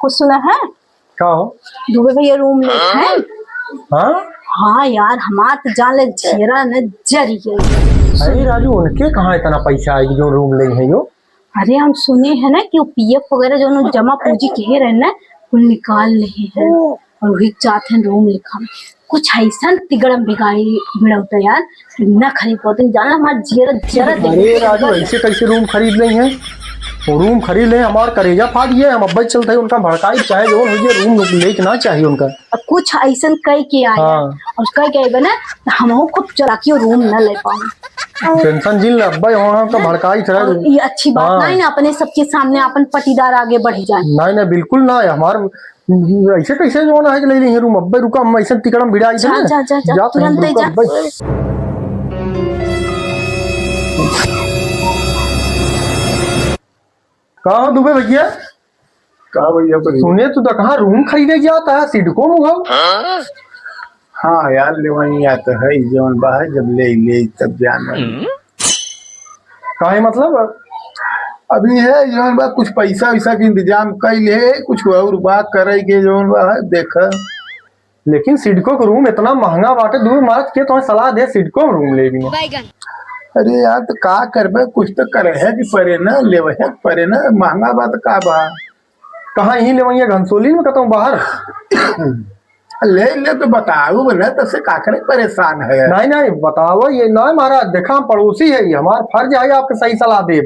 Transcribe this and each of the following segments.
कुछ सुना है? क्या हो? दुबे भैया रूम लेते हैं। हाँ हाँ यार, हमार तो जान ले झेरा न जरी गई। अरे राजू, उनके कहाँ इतना पैसा आएगी जो रूम ले है यो? अरे हम सुने हैं ना कि वो पीएफ वगैरह जो उन्होंने जमा पूंजी कहे रहे ना, वो निकाल रहे हैं और वही चाहते हैं रूम लिखा। कुछ ऐसा तिगड़म बिगाड़ी भिड़ौता यार, न खरीद पाते जाना हमारा जेरा जरा। अरे राजू, ऐसे कैसे रूम खरीद रही है? रूम खरीद ले, हमारा करेजा फाट गया। हम अब्बा चलते हैं उनका भड़काई चाहे जो मुझे रूम लेना चाहिए उनका। कुछ ऐसा कह के आया। हाँ। और कह के आए ना हम खुद चला के रूम न ले पाऊँ। टेंशन जिल अब्बा वहाँ का भड़काई चला। ये अच्छी बात नहीं ना, अपने सबके सामने अपन पटीदार आगे बढ़ जाए। नहीं नहीं बिल्कुल ना, हमारे ऐसे कैसे जो है कि ले रही है रूम। अब्बा रुका, हम ऐसे तिकड़म भिड़ा जा जा जा जा तुरंत ही जा। कहाँ दुबे भैया? कहा भैया सुने तू तो कहाँ रूम खरीदे जाता है सिडको मुगाव। हाँ यार, ले वही आता है जीवन बाहर जब ले तब जाना। काहे मतलब? अभी है जीवन बा कुछ पैसा वैसा के इंतजाम कर ले, कुछ और बात करे के जीवन बा देखा। लेकिन सिडको का रूम इतना महंगा बाटे, दूर मारत के तो सलाह दे सिडको में रूम ले भी। अरे यार तो का करबे, कुछ तो करे है कि परे ना लेवे है परे ना, महंगा बात का बा। कहाँ यही ले वही घनसोली में कहता हूँ बाहर। ले तो बताओ ना, तो से का करे परेशान है। नहीं नहीं बताओ, ये नहीं महाराज, देखा हम पड़ोसी है, ये हमारा फर्ज है आपके सही सलाह दे।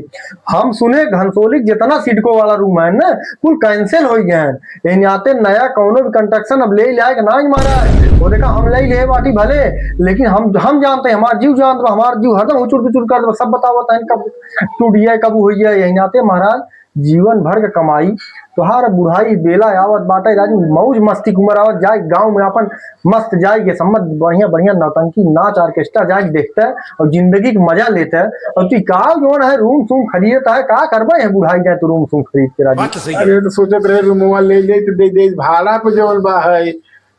हम सुने घनसोली जितना सिडको वाला रूम है ना कुल कैंसिल हो गए हैं। आते नया कौनो भी कंस्ट्रक्शन अब ले आएगा ना महाराज। वो देखा हम ले बाटी भले, लेकिन हम जानते हैं, हमारा जीव जानते, हमारा जीव हरदम उचुर पुचुर कर सब बताओ कब टूट जाए कब हो जाए। यही आते महाराज जीवन भर के कमाई तुहार बुढ़ाई बेला आवत बाटे राजू, मौज मस्ती कुमर आवत जाए गांव में अपन मस्त जाएगी सम्मत बढ़िया बढ़िया नौटंकी नाच ऑर्केस्ट्रा जाए देखता है और जिंदगी का मजा लेता है। और तू का जो है रूम सूम खरीदता है, का करबे है बुढ़ाई जाए तो रूम सूम खरीद के राजू। अरे तो सोचत रहे रूम ले तो दे भाड़ा पे जवन बा है,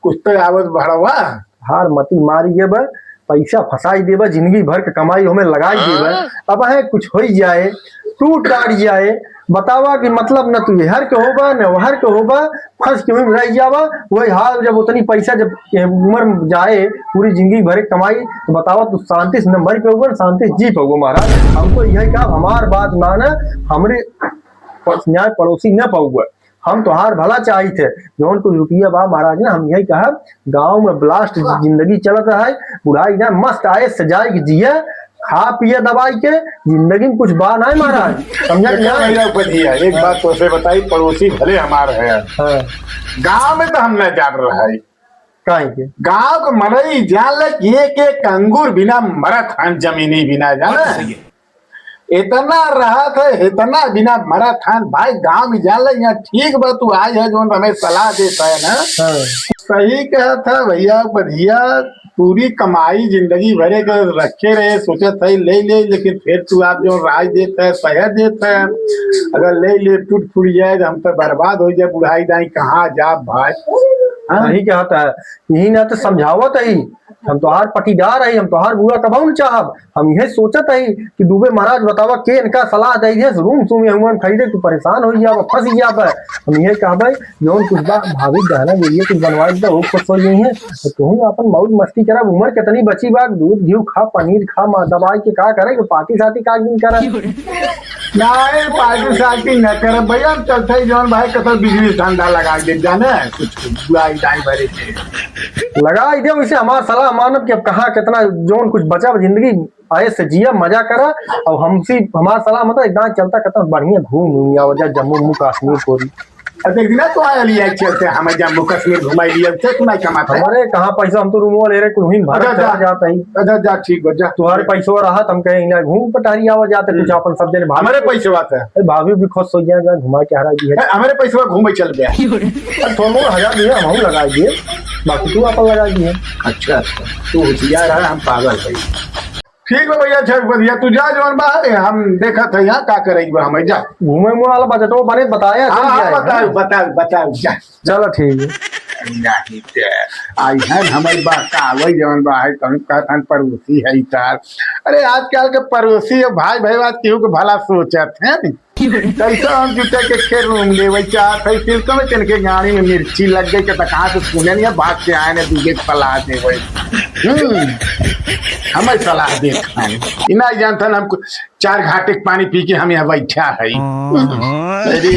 कुछ तो आवत भाड़वा। हार मती मारी जेब, पैसा फंसाई देबा, जिंदगी भर के कमाई हमें लगाई देबा। अब है कुछ हो जाए टूट टाट जाए, बतावा कि मतलब न तू हर के होगा न वहर के होगा, फंस के वहीं रह जावा। वही हाल जब उतनी पैसा जब उम्र जाए पूरी जिंदगी भर कमाई, तो बतावा तू शांति से न मर पे होगा न शांति जी पे महाराज। हमको यही कहा हमार बात माना, हमरे न्याय पड़ोसी न पाऊगा। हम तो हार भला चाहिए थे जौन कुछ रुपया बा महाराज ना, हम यही कहा गांव में ब्लास्ट जिंदगी चलत है, बुढ़ाई ना मस्त आए सजाए जिया, खा पिए दवाई के, जिंदगी में कुछ बा नहीं महाराज। समझा भैया एक बात तो से बताई, पड़ोसी भले हमारे है, गांव में तो हम न जान रहा है। कहीं गांव को मरई जान लग एक अंगूर बिना मरत हन, जमीनी बिना जाना इतना रहा था, इतना बिना मरा था भाई। गांव में जान लग यहाँ ठीक बा, तू आज है जो हमें सलाह देता है ना, सही कहा था भैया। बढ़िया पूरी कमाई जिंदगी भरे के रखे रहे, सोचे थे ले लेकिन फिर तू आप जो राज देता है शहर देता है, अगर ले टूट फूट जाए तो हम तो बर्बाद हो जाए, बुढ़ाई जाए कहाँ जा भाई। यही कहता है, यही ना तो समझावत है। हम तो हार पटीदार है, हम तो हार बुरा कबाऊ न चाहब। हम यही सोचत है कि दुबे महाराज बतावा के इनका सलाह दे दिए रूम सूम हम खरीदे तू परेशान हो जाब फंस जाब। हम यही कहबे जौन कुछ बा भाभी गहना ये कुछ बनवा दे वो खुश हो गई है, तो तुम अपन मौज मस्ती करा। उम्र कितनी बची बा, दूध घी खा पनीर खा दवाई के का करे, पार्टी साटी का दिन करा नहीं पार्टी साटी न कर भैया। हम चलते जौन भाई कतल बिजनेस धंधा लगा दे जाने कुछ बुआई दाई भरे लगा दे वैसे हमारा सलाह मानब कि अब कहाँ कितना जोन कुछ बचा जिंदगी आए से जिया मजा करा। और हमसे हमारा सलाह मतलब एकदम चलता कहता बढ़िया घूम वजह जम्मू कश्मीर कोरी देखना तो आया लिया चलते हमें जम्मू कश्मीर घुमाई लिया नहीं कमाता हमारे कहाँ पैसा, हम तो रूम ले रहे कुछ भारत जाता ही। अच्छा जा ठीक जा, तुम्हारे पैसों रहा हम कहीं घूम पटारी आवा जाते कुछ अपन सब जने हमारे पैसे बात है। भाभी भी खुश हो जाएगा घुमा के हरा दिए, हमारे पैसे घूमे चल गया। थोड़ा 1000 दिए हम लगा दिए, बाकी तू अपन लगा दिए। अच्छा तू होशियार है, हम पागल है। ठीक है भैया, अच्छा बढ़िया तू जा जवन बा, हम देखा था यहाँ का करेंगे हम जा घूमे वाला बजट वो बने बताया। बताओ जा चलो ठीक है। नहीं ते आई है हमारी बहकावई जवन बा है कहूँ कहतन पड़ोसी है तार। अरे आजकल के पड़ोसी भाई भाई बात केहू के भला सोचत है कैसा हम जुटे के खेल रूम ले चाहत है सिर्फ में के गाड़ी में मिर्ची लग गई तो कहाँ से सुने नहीं भाग से आए ने दूजे सलाह दे हमें सलाह दे इना जानता हम 4 घाटे के पानी पी के हम यहाँ बैठा है। अरे